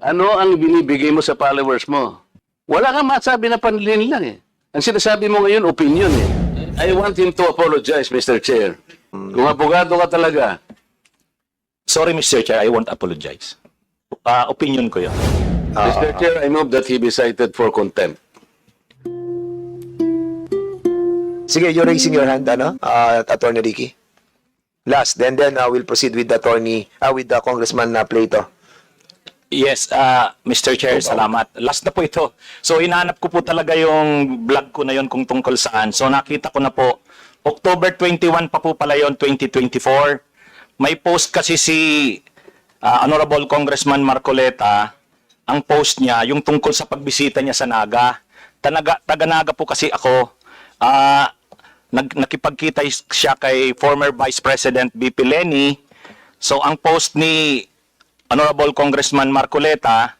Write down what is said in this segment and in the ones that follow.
Ano ang binibigay mo sa followers mo? Wala kang masabi na panlilin lang eh. Ang sinasabi mo ngayon, opinion eh. I want him to apologize, Mr. Chair. Kung abogado ka talaga, Sorry, Mr. Chair, I won't apologize. Opinion ko yun. Mr. Chair, I move that he be cited for contempt. Sige, you're raising your hand, Attorney Ricky. Last, then we'll proceed with the Congressman Plato. Yes, Mr. Chair, salamat. Last na po ito. So, hinahanap ko po talaga yung vlog ko na yun kung tungkol saan. So, nakita ko na po, October 21 pa po pala yun, 2024. May post kasi si Honorable Congressman Marcoleta, ang post niya, yung tungkol sa pagbisita niya sa Naga. Taga-Naga po kasi ako. Nakipagkita siya kay former Vice President BP Leni. So, ang post ni Honorable Congressman Marcoleta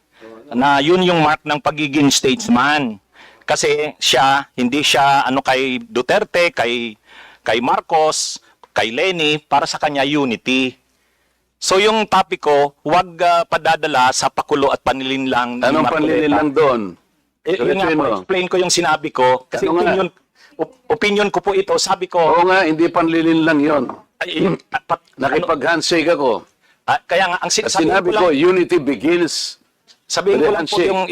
na yun yung mark ng pagiging statesman. Kasi siya, hindi siya kay Duterte, kay Marcos, kay Leni, para sa kanya unity. So yung topic ko, huwag padadala sa pakulo at panlilinlang ni Anong Marcoleta. panlilin doon? Yun nga po, explain ko yung sinabi ko. Kasi Ano nga? opinion ko po ito. Sabi ko, Oo nga, hindi panlilin lang yon. Nakipag-handshake ako. kaya nga, ang Sinabi ko, unity begins. sabihin ko lang po handshake. yung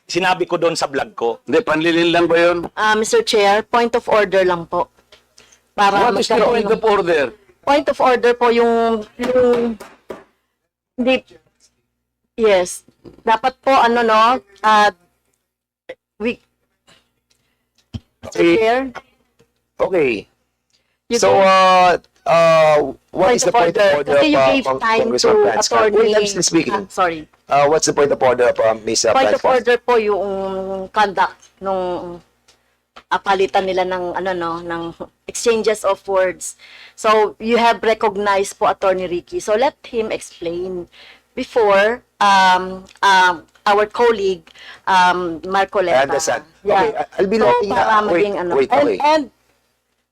sinabi ko doon sa vlog ko. Hindi, panlilin lang ba yun? Mr. Chair, point of order lang po. Para What is the magkaroon point of order? Point of order po yung hindi, yes. Dapat po, we, Mr. Chair, Okay. you So, what is the point of order Kasi you of gave time to Congressman Franz? Attorney. Wait, I'm still speaking. Sorry. What's the point of order of Ms. Point Franz? of order po yung conduct nung palitan nila ng ng exchanges of words. So you have recognized po Attorney Ricky. So let him explain before our colleague I Marcoleta. understand. Okay, I'll be letting para maging wait, okay. And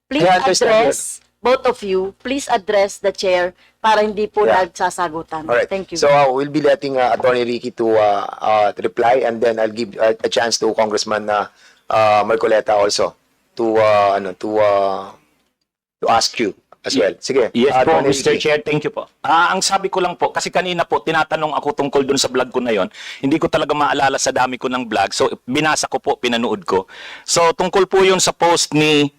please I understand address both of you, please address the chair para hindi po Yeah. nagsasagutan. All right. Thank you. So we'll be letting Attorney Ricky to reply, and then I'll give a chance to Congressman Marcoleta also to ask you as well. Sige. Yes po, Attorney Mr. Ricky. Chair, thank you po. Ang sabi ko lang po, kasi kanina po, tinatanong ako tungkol dun sa vlog ko na yon. Hindi ko talaga maalala sa dami ko ng vlog. So, binasa ko po, pinanood ko. So, tungkol po yun sa post ni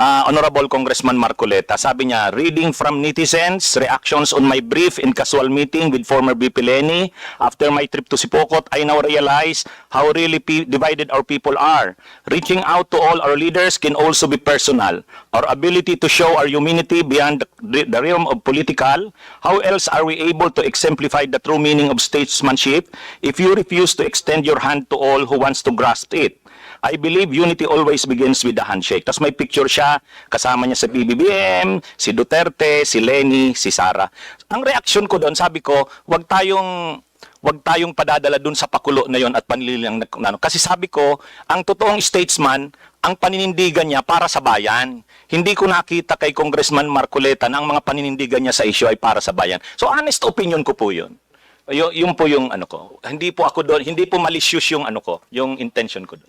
Honorable Congressman Marcoleta. Sabi niya, reading from netizens, reactions on my brief and casual meeting with former VP Leni. After my trip to Sipokot, I now realize how really divided our people are. Reaching out to all our leaders can also be personal. Our ability to show our humanity beyond the realm of political. How else are we able to exemplify the true meaning of statesmanship if you refuse to extend your hand to all who wants to grasp it? I believe unity always begins with the handshake. Tapos may picture siya, kasama niya sa BBBM, si Duterte, si Leni, si Sara. Ang reaction ko doon, sabi ko, wag tayong padadala doon sa pakulo na yon at panlilang kasi sabi ko, ang totoong statesman, ang paninindigan niya para sa bayan. Hindi ko nakita kay Congressman Marcoleta na ang mga paninindigan niya sa issue ay para sa bayan. So honest opinion ko po yun. Yung po yung ko. Hindi po ako doon, hindi po malicious yung yung intention ko doon.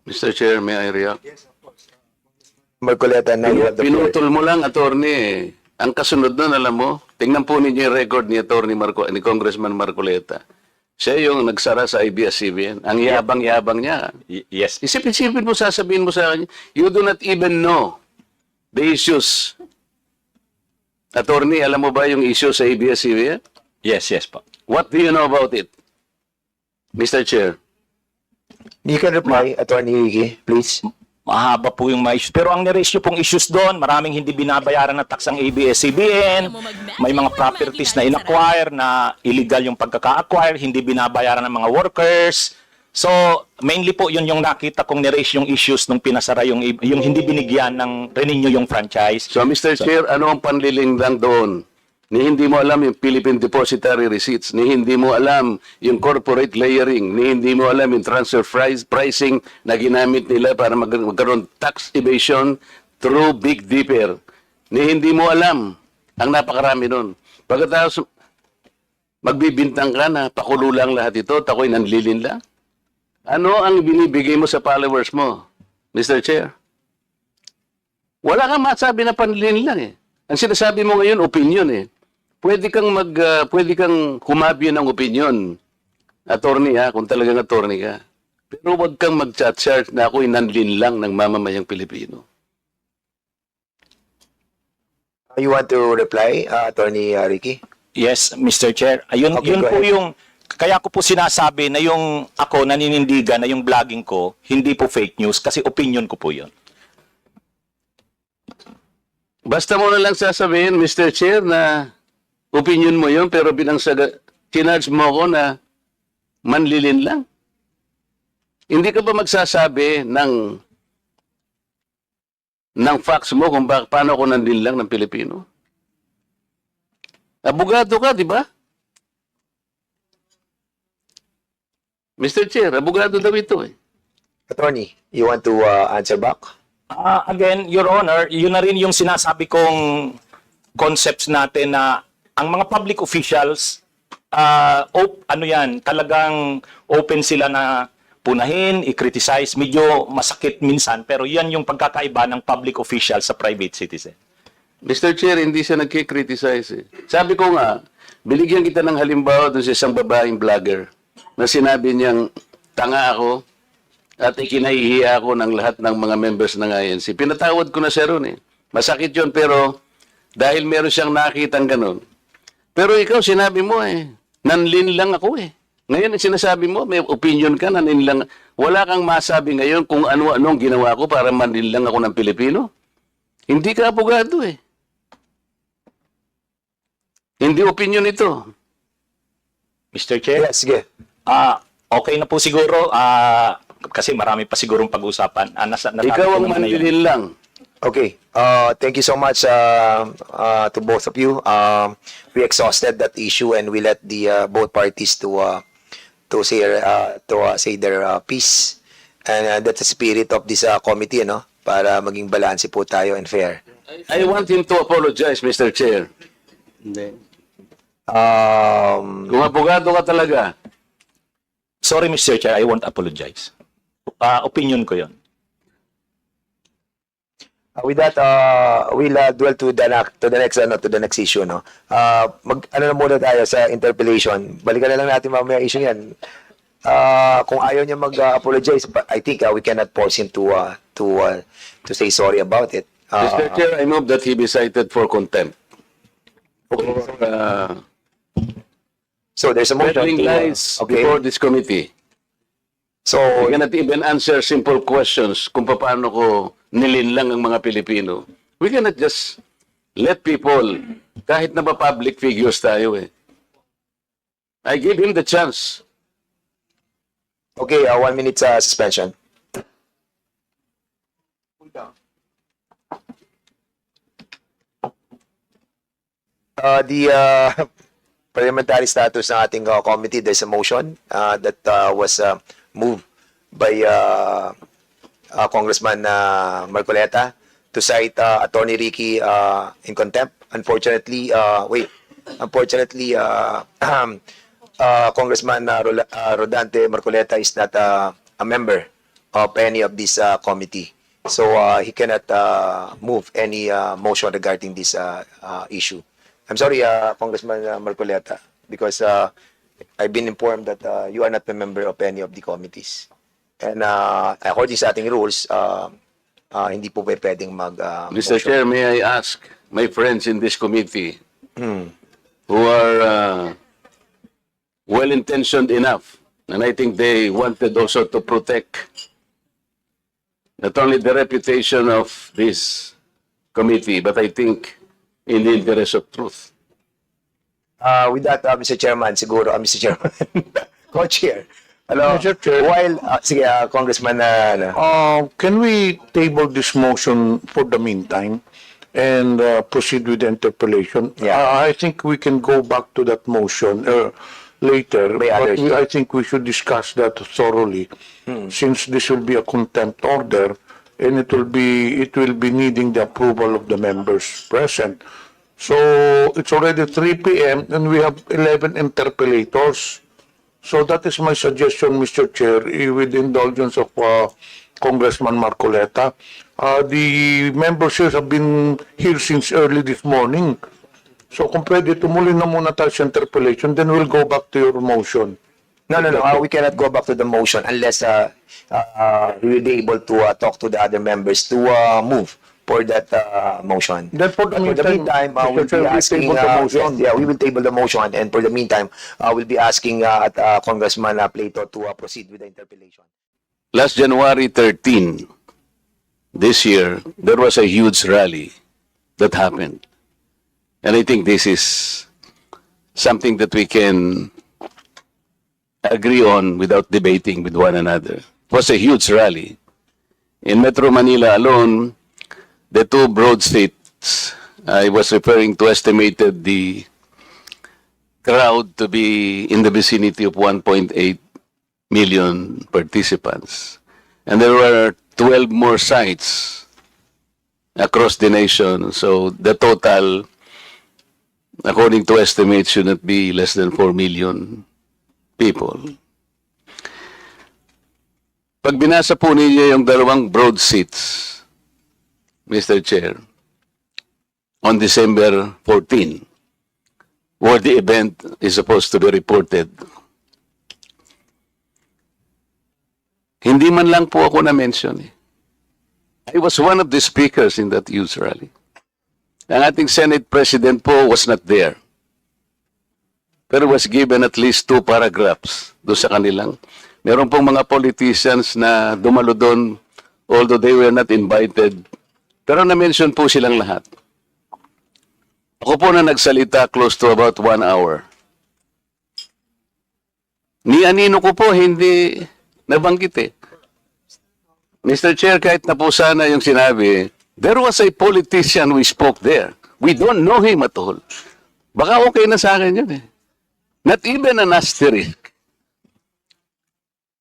Mr. Chair, may I react? Marcoleta, now you have the floor. Pinutol mo lang, attorney. Ang kasunod nun, alam mo, tingnan po ninyo yung record ni ni Congressman Marcoleta. Siya yung nagsara sa ABS-CBN. Ang yabang-yabang niya. Yes. Isipin mo, sasabihin mo sa akin, you do not even know the issues. Attorney, alam mo ba yung issue sa ABS-CBN? Yes po. What do you know about it? Mr. Chair. You can reply, Attorney Ricky, please. Mahaba po yung mga issues. Pero ang niraise nyo pong issues doon, maraming hindi binabayaran na tax ang ABS-CBN, may mga properties na in-acquire na illegal yung pagkaka-acquire, hindi binabayaran ng mga workers. So, mainly po yun yung nakita kong niraise yung issues nung pinasara yung hindi binigyan ng renew yung franchise. So, Mr. Chair, ano ang panliling lang doon? Ni hindi mo alam yung Philippine Depositary Receipts, ni hindi mo alam yung corporate layering, ni hindi mo alam yung transfer pricing na ginamit nila para magkaroon tax evasion through Big Dipper. Ni hindi mo alam ang napakarami nun. Pagkatapos, Magbibintang ka na, pakulo lang lahat ito, at ako'y nanlilin lang. Ano ang binibigay mo sa followers mo, Mr. Chair? Wala kang masabi na panlilin lang eh. Ang sinasabi mo ngayon, opinion eh. Pwede kang humabi ng opinion, attorney ha, kung talagang attorney ka. Pero wag kang mag-chat-chat na ako'y nanlin lang ng mamamayang Pilipino. You want to reply, Attorney Ricky? Yes, Mr. Chair. Ayun, Okay, yun go po ahead. yung, kaya ko po sinasabi na yung ako naninindigan na yung vlogging ko, hindi po fake news kasi opinion ko po yun. Basta mo na lang sasabihin, Mr. Chair, na opinion mo yun, pero bilang kinarge mo ko na manlilin lang. Hindi ka ba magsasabi ng facts mo kung paano ko nanlilin lang ng Pilipino? Abogado ka, di ba? Mr. Chair, abogado daw ito eh. Attorney, you want to answer back? Again, Your Honor, yun na rin yung sinasabi kong concepts natin na ang mga public officials, ano yan, talagang open sila na punahin, i-criticize. Medyo masakit minsan, pero yan yung pagkakaiba ng public official sa private citizen. Mr. Chair, hindi siya nagkikriticize eh. Sabi ko nga, binigyan kita ng halimbawa doon sa isang babaeng vlogger na sinabi niyang tanga ako at ikinahihiya ako ng lahat ng mga members ng INC. Pinatawad ko na siya ron eh. Masakit yun pero dahil meron siyang nakitang ganun. Pero ikaw sinabi mo eh, nanlin lang ako eh. Ngayon sinasabi mo, may opinion ka, nanlin lang. Wala kang masabi ngayon kung ano-anong ginawa ko para manlin lang ako ng Pilipino. Hindi ka abogado eh. Hindi opinion ito. Mr. Chair? Yes, sige. Okay na po siguro. Kasi marami pa sigurong pag-usapan. Ikaw ang manlilin lang. Okay. Thank you so much to both of you. We exhausted that issue and we let the both parties to say their piece. And that's the spirit of this committee, no? Para maging balanse po tayo and fair. I want him to apologize, Mr. Chair. Kung abogado ka talaga, Sorry, Mr. Chair, I won't apologize. Opinion ko yon. With that, we'll dwell to the next issue, no. Ano na muna tayo sa interpellation. Balikan na lang natin mamaya issue yan. Kung ayaw niya mag-apologize, I think we cannot force him to say sorry about it. Mr. Chair, I move that he be cited for contempt. So there's a motion. Peddling lies before this committee. So I cannot even answer simple questions kung paano ko nilinlang ang mga Pilipino. We cannot just let people, kahit na ba public figures tayo eh. I give him the chance. okay, 1 minute suspension. The parliamentary status ng ating committee, there's a motion that was moved by Congressman Marcoleta to cite Attorney Ricky in contempt. Unfortunately, Congressman Rodante Marcoleta is not a member of any of this committee. So he cannot move any motion regarding this issue. I'm sorry, Congressman Marcoleta, because I've been informed that you are not a member of any of the committees. And according sa ating rules, hindi po pwedeng mag Mr. motion. Chair, may I ask my friends in this committee who are well-intentioned enough, and I think they wanted also to protect not only the reputation of this committee, but I think in the interest of truth. With that, Mr. Chairman, siguro, Mr. Chairman, Co-Chair. Hello. Mr. Chair. While, sige, Congressman, Can we table this motion for the meantime and proceed with the interpellation? Yeah. I think we can go back to that motion later, By but others. I think we should discuss that thoroughly, since this will be a contempt order and it will be needing the approval of the members present. So it's already 3 p.m. and we have 11 interpellators. So that is my suggestion, Mr. Chair, with the indulgence of Congressman Marcoleta. The members here have been here since early this morning. So kung pwede, tumuloy na muna tayo sa interpellation, then we'll go back to your motion. No. We cannot go back to the motion unless we will be able to talk to the other members to move for that motion. Then for the meantime, we'll Mr. be Chair, asking, we table the motion. yes, we will table the motion, and for the meantime, we'll be asking Congressman Plato to proceed with the interpellation. Last January 13, this year, there was a huge rally that happened. And I think this is something that we can agree on without debating with one another. It was a huge rally. In Metro Manila alone, the two broad states, I was referring to, estimated the crowd to be in the vicinity of 1.8 million participants. And there were 12 more sites across the nation. So the total, according to estimates, should not be less than 4 million people. Pag binasa po ninyo yung dalawang broad seats, Mr. Chair, on December 14, where the event is supposed to be reported, hindi man lang po ako na-mention. I was one of the speakers in that youth rally. Ang ating Senate President po was not there. Pero was given at least 2 paragraphs doon sa kanilang. Meron pong mga politicians na dumalo doon, although they were not invited. Pero na-mention po silang lahat. Ako po na nagsalita close to about 1 hour. Ni anino ko po hindi nabanggit eh. Mr. Chair, kahit na po sana yung sinabi, there was a politician who spoke there. We don't know him at all. Baka okay na sa akin yun eh. Not even an asterisk.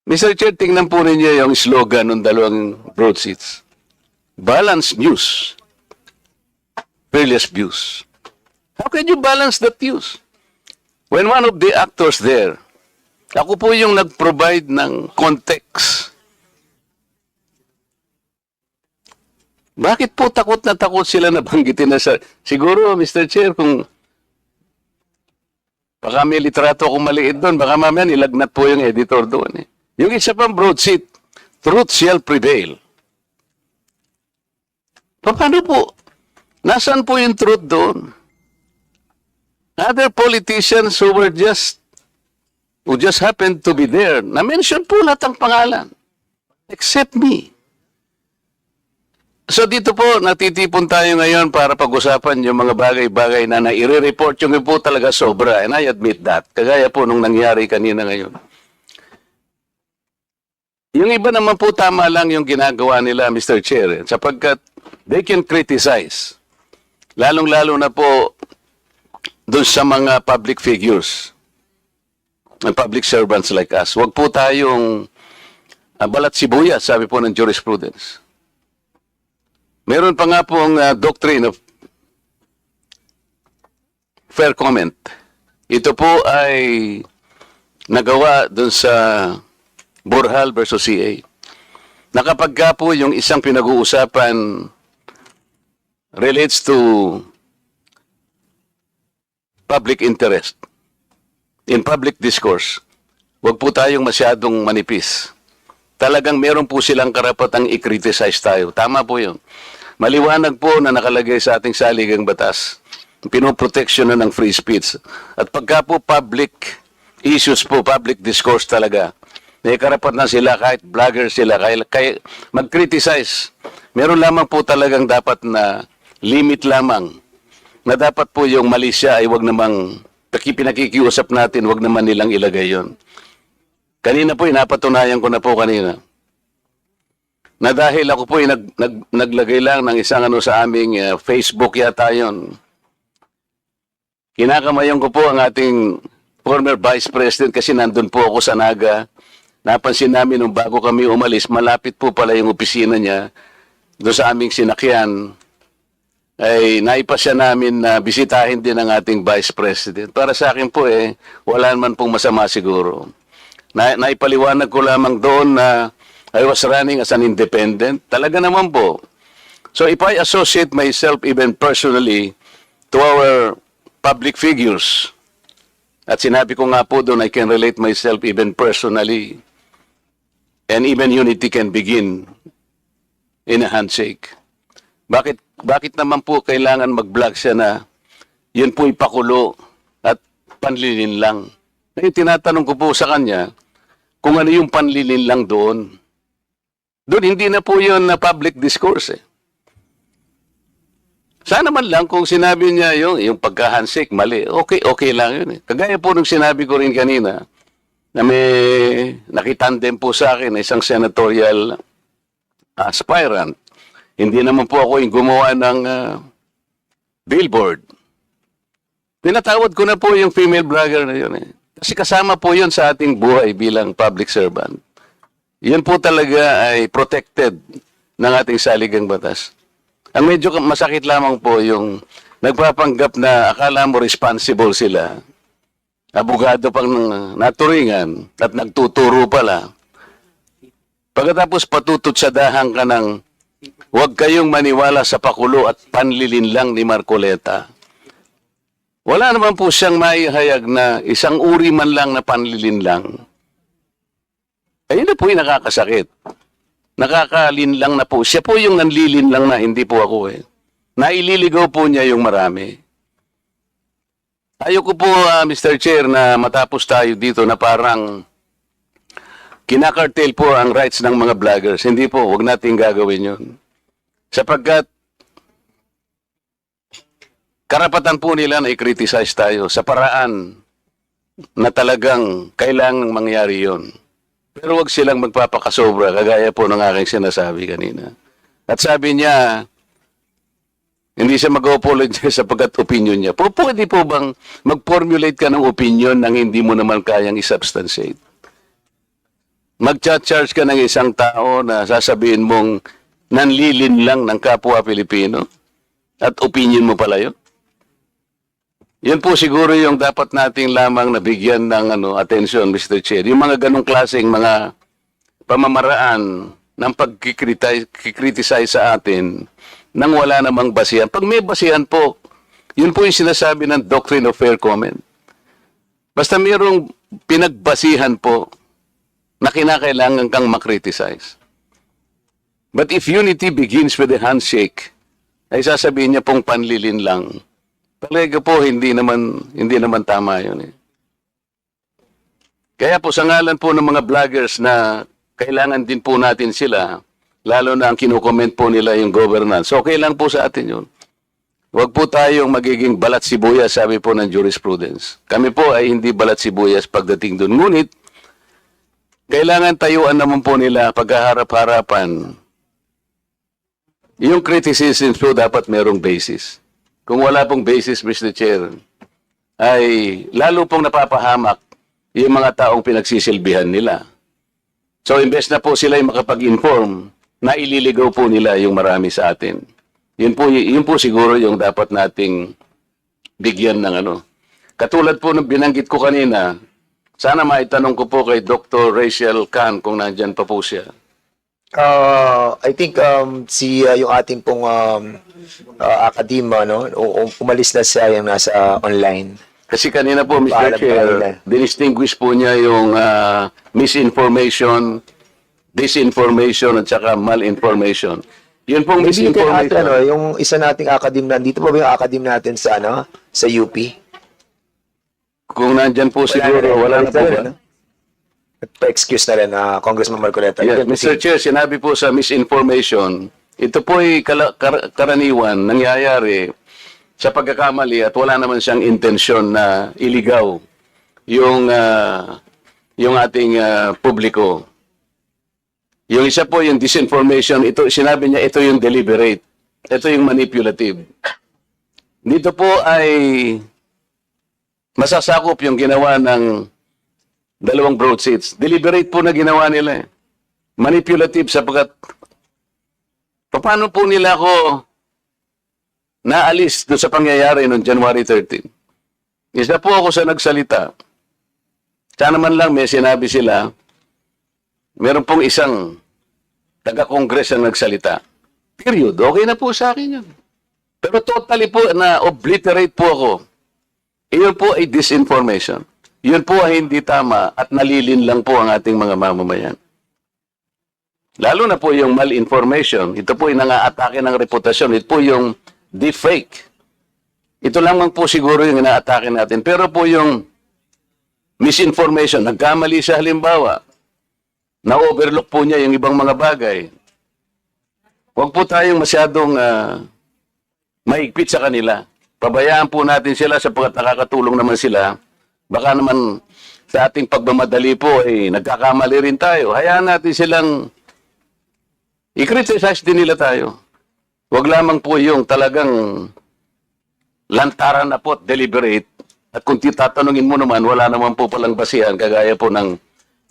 Mr. Chair, tingnan po ninyo yung slogan ng dalawang broad seats. Balanced news. Fearless views. How can you balance that news? When one of the actors there, ako po yung nag-provide ng context. Bakit po takot na takot sila na banggitin na sa... Siguro, Mr. Chair, kung baka may litrato akong maliit doon, baka mamaya nilagnat po yung editor doon. Eh. Yung isa pang broadsheet, truth shall prevail. Paano po? Nasaan po yung truth doon? Other politicians who just happened to be there, na-mention po lahat ang pangalan. Except me. So dito po, natitipon tayo ngayon para pag-usapan yung mga bagay-bagay na nai-report yung po talaga sobra. And I admit that. Kagaya po nung nangyari kanina ngayon. Yung iba naman po tama lang yung ginagawa nila, Mr. Chair, sapagkat they can criticize. Lalong-lalo na po doon sa mga public figures and public servants like us. Huwag po tayong balat sibuyas, sabi po ng jurisprudence. Meron pa nga pong doctrine of fair comment. Ito po ay nagawa dun sa Borjal versus CA. Na kapag ka po yung isang pinag-uusapan relates to public interest, in public discourse, wag po tayong masyadong manipis. Talagang meron po silang karapatang i-criticize tayo. Tama po yun. Maliwanag po na nakalagay sa ating saligang batas. Pinoproteksyon na ng free speech. At pagka po public issues po, public discourse talaga, may karapatan sila, kahit vlogger sila, kaya mag-criticize. Meron lamang po talagang dapat na limit lamang. Na dapat po yung mali siya ay wag namang pinakikiusap natin, wag naman nilang ilagay yon. Kanina po, napatunayan ko na po kanina na dahil ako po naglagay lang ng isang sa aming Facebook yata yun. Kinakamayan ko po ang ating former Vice President kasi nandun po ako sa Naga. Napansin namin nung bago kami umalis, malapit po pala yung opisina niya doon sa aming sinakyan. ay naipasya namin na bisitahin din ang ating Vice President. Para sa akin po wala naman pong masama siguro. Naipaliwanag ko lamang doon na I was running as an independent. Talaga naman po. So if I associate myself even personally to our public figures, at sinabi ko nga po doon, I can relate myself even personally, and even unity can begin in a handshake. Bakit naman po kailangan mag-vlog siya na yun po ipakulo at panlilin lang? Ngayon, tinatanong ko po sa kanya kung ano yung panlilin lang doon. Doon, hindi na po yun na public discourse. Sana man lang kung sinabi niya yung pagka-handshake, mali. Okay lang yun. Kagaya po nung sinabi ko rin kanina, na may nakitandem po sa akin isang senatorial aspirant. Hindi naman po ako yung gumawa ng billboard. Tinatawad ko na po yung female blogger na yun. Kasi kasama po yun sa ating buhay bilang public servant. Yan po talaga ay protected ng ating saligang batas. Ang medyo masakit lamang po yung nagpapanggap na akala mo responsible sila. Abogado pang naturingan at nagtuturo pala. Pagkatapos patututsadahan ka ng huwag kayong maniwala sa pakulo at panlilin lang ni Marcoleta. Wala naman po siyang maihayag na isang uri man lang na panlilin lang. Ayun na po yung nakakasakit. Nakakalin lang na po. Siya po yung nanlilin lang na, hindi po ako Naililigaw po niya yung marami. Ayoko po, Mr. Chair, na matapos tayo dito na parang kinakartel po ang rights ng mga vloggers. Hindi po, huwag natin gagawin yun. Sapagkat karapatan po nila na i-criticize tayo sa paraan na talagang kailangang mangyari yon. Pero wag silang magpapakasobra, kagaya po ng aking sinasabi kanina. At sabi niya, hindi siya mag-apologize sapagkat opinion niya. Pwede po bang mag-formulate ka ng opinion nang hindi mo naman kayang i-substantiate? Mag-charge ka ng isang tao na sasabihin mong nanlilin lang ng kapwa Pilipino at opinion mo pala yun? Yan po siguro yung dapat nating lamang nabigyan ng attention, Mr. Chair. Yung mga ganong klaseng mga pamamaraan ng pag-criticize sa atin nang wala namang basihan. Pag may basihan po, yun po yung sinasabi ng doctrine of fair comment. Basta mayroong pinagbasihan po na kinakailangan kang makriticize. But if unity begins with a handshake, ay sasabihin niya pong panlilin lang. Talaga po, hindi naman tama yun. Kaya po, sa ngalan po ng mga vloggers na kailangan din po natin sila, lalo na ang kinukomment po nila yung governance, okay lang po sa atin yun. Huwag po tayong magiging balat sibuyas, sabi po ng jurisprudence. Kami po ay hindi balat sibuyas pagdating doon. Ngunit, kailangan tayuan naman po nila pagkaharap-harapan. Yung criticism po dapat merong basis. Kung wala pong basis, Mr. Chair, ay lalo pong napapahamak yung mga taong pinagsisilbihan nila. So, imbes na po sila yung makapag-inform, na ililigaw po nila yung marami sa atin. Yun po siguro yung dapat nating bigyan ng Katulad po ng binanggit ko kanina, sana maitanong ko po kay Dr. Rachel Khan kung nandyan pa po siya. I think yung ating pong akadema, umalis na siya yung nasa online. Kasi kanina po, Mr. Paalam Chair, kanina. dinistinguish po niya yung misinformation, disinformation, at saka malinformation. Yun pong Maybe you can ask, misinformation. yung isa nating academe nandito pa ba yung academe natin sa sa UP? Kung nandyan po siguro, wala na po ba? Pa-excuse na rin, Congressman Marcoleta. Yes, Mr. Chair, sinabi po sa misinformation, ito po ay karaniwan, nangyayari sa pagkakamali at wala naman siyang intensyon na iligaw yung ating publiko. Yung isa po yung disinformation, ito sinabi niya ito yung deliberate. Ito yung manipulative. Dito po ay masasakop yung ginawa ng dalawang broadsheets. Deliberate po na ginawa nila. Manipulative sapagkat paano po nila ako naalis doon sa pangyayari noong January 13. Isa po ako sa nagsalita. Sana man lang may sinabi sila, meron pong isang taga-Congress ang nagsalita. Period. Okay na po sa akin yun. Pero totally po na obliterate po ako. Iyon po ay disinformation. Yun po ay hindi tama at nalilin lang po ang ating mga mamamayan. Lalo na po yung malinformation. Ito po ay nangaatake ng reputasyon. Ito po yung deepfake. Ito lamang po siguro yung inaatake natin. Pero po yung misinformation, nagkamali siya halimbawa, na-overlook po niya yung ibang mga bagay. Huwag po tayong masyadong mahigpit sa kanila. Pabayaan po natin sila sapagkat nakakatulong naman sila. Baka naman sa ating pagmamadali po nagkakamali rin tayo. Hayaan natin silang i-criticize din nila tayo. Huwag lamang po yung talagang lantaran na po at deliberate. At kung titatanungin mo naman, wala naman po palang basihan kagaya po ng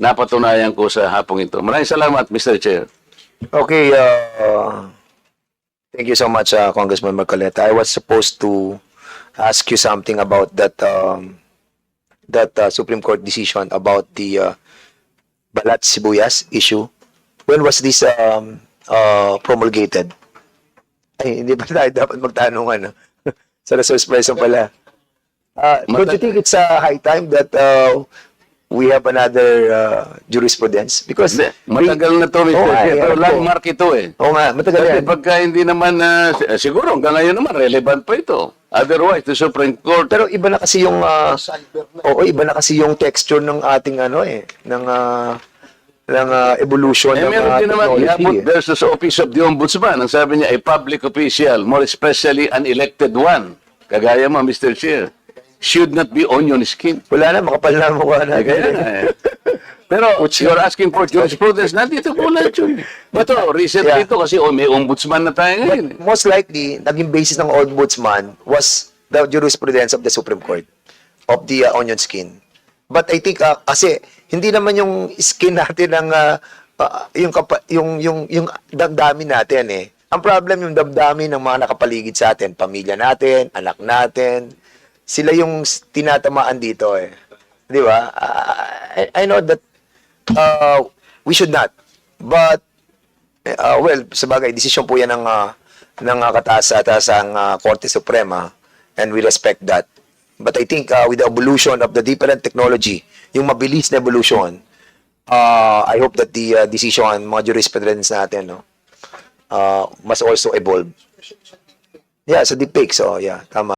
napatunayan ko sa hapong ito. Maraming salamat, Mr. Chair. Okay, thank you so much, Congressman Marcoleta. I was supposed to ask you something about that Supreme Court decision about the Balat Sibuyas issue. When was this promulgated? Ay, hindi pa tayo dapat magtanungan. Sa resource person pala. Don't you think it's high time that we have another jurisprudence? Because Matagal na to, Mr. Chair. Pero landmark ito Oo nga, matagal Kasi yan. pagka hindi naman, siguro hanggang ngayon naman, relevant pa ito. Otherwise, the Supreme Court, Pero iba na kasi yung iba na kasi yung texture ng ating evolution ng meron din naman, technology. Yabut versus Office of the Ombudsman. Ang sabi niya, a public official, more especially an elected one, kagaya mo, Mr. Chair, should not be onion skin. Wala na, makapal na mukha na. Kaya nga Pero you're asking for jurisprudence, nandito po lang yun. Ito, recently Yeah. ito kasi may ombudsman na tayo ngayon. But most likely, naging basis ng ombudsman was the jurisprudence of the Supreme Court of the onion skin. But I think kasi hindi naman yung skin natin ng yung damdamin natin eh. Ang problem yung damdamin ng mga nakapaligid sa atin, pamilya natin, anak natin. Sila yung tinatamaan dito eh. Di ba? I know that we should not. But well, sabagay, desisyon po yan ng kataas-taasang Korte Suprema, and we respect that. But I think with the evolution of the different technology, yung mabilis na evolution, I hope that the decision, mga jurisprudence natin, must also evolve. Yeah, sa deepfake. So, yeah, tama.